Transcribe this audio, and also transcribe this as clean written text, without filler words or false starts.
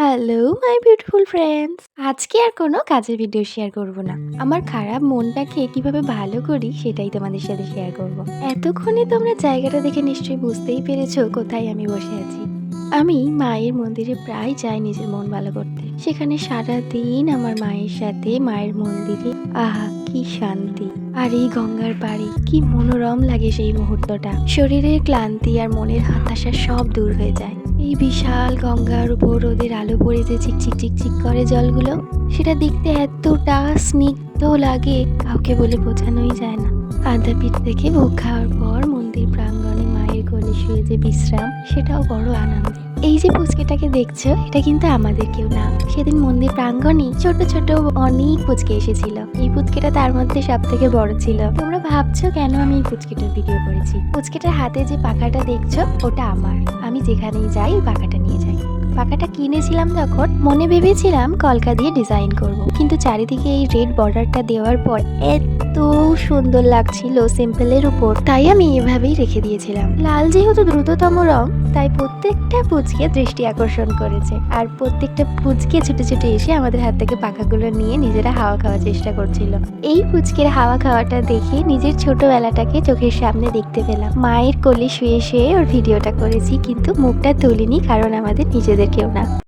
Hello my beautiful friends. আজকে আর কোনো কাজের ভিডিও শেয়ার করব না। আমার খারাপ মনটাকে কিভাবে ভালো করি সেটাই তোমাদের সাথে শেয়ার করব। এতক্ষণে তোমরা জায়গাটা দেখে নিশ্চয়ই বুঝতেই পেরেছো কোথায় আমি বসে আছি। আমি মায়ের মন্দিরে প্রায় যাই নিজের মন ভালো করতে। সেখানে সারাদিন আমার মায়ের সাথে মায়ের মন্দিরে, আহা কি শান্তি। আর এই গঙ্গার পাড়ে কি মনোরম লাগে সেই মুহূর্তটা। শরীরের ক্লান্তি আর মনের হতাশা সব দূর হয়ে যায়। এই বিশাল গঙ্গার উপর রোদের আলো পড়ে যে চিকচিক চিকচিক করে জলগুলো, সেটা দেখতে এতটা স্নিগ্ধ লাগে কাউকে বলে বোঝানোই যায় না। আধা পিঠ থেকে ভোগ খাওয়ার পর মন্দির প্রাঙ্গণে মায়ের কোলে শুয়ে যে বিশ্রাম, সেটাও বড় আনন্দের। এই যে পুচকেটাকে দেখছো, এটা কিন্তু আমাদের কেউ না। সেদিন মন্দির প্রাঙ্গণে ছোট ছোট অনেক পুচকে এসেছিল। এই পুচকেটা তার মধ্যে সব থেকে বড় ছিল। তোমরা ভাবছো কেন আমি এই পুচকেটার ভিডিও করেছি? পুচকেটার হাতে যে পাখাটা দেখছো, ওটা আমার। আমি যেখানেই যাই ওই পাখাটা নিয়ে যাই। পাখাটা কিনেছিলাম যখন, মনে ভেবেছিলাম কলকা দিয়ে ডিজাইন করব, কিন্তু চারিদিকে এই রেড বর্ডারটা দেওয়ার পর এত সুন্দর লাগছিল সিম্পলের উপর, তাই আমি এভাবেই রেখে দিয়েছিলাম। লাল যেহেতু দ্রুততম রং, তাই প্রত্যেকটা পুচকে দৃষ্টি আকর্ষণ করেছে। আর প্রত্যেকটা পুচকে ছুটে ছুটে এসে আমাদের হাত থেকে পাখাগুলো নিয়ে নিজেরা হাওয়া খাওয়ার চেষ্টা করছিল। এই পুচকের হাওয়া খাওয়াটা দেখে নিজের ছোটবেলাটাকে চোখের সামনে দেখতে পেলাম। মায়ের কোলে শুয়ে শুয়ে ওর ভিডিওটা করেছি, কিন্তু মুখটা তুলিনি, কারণ আমাদের নিজেদের কেউ না।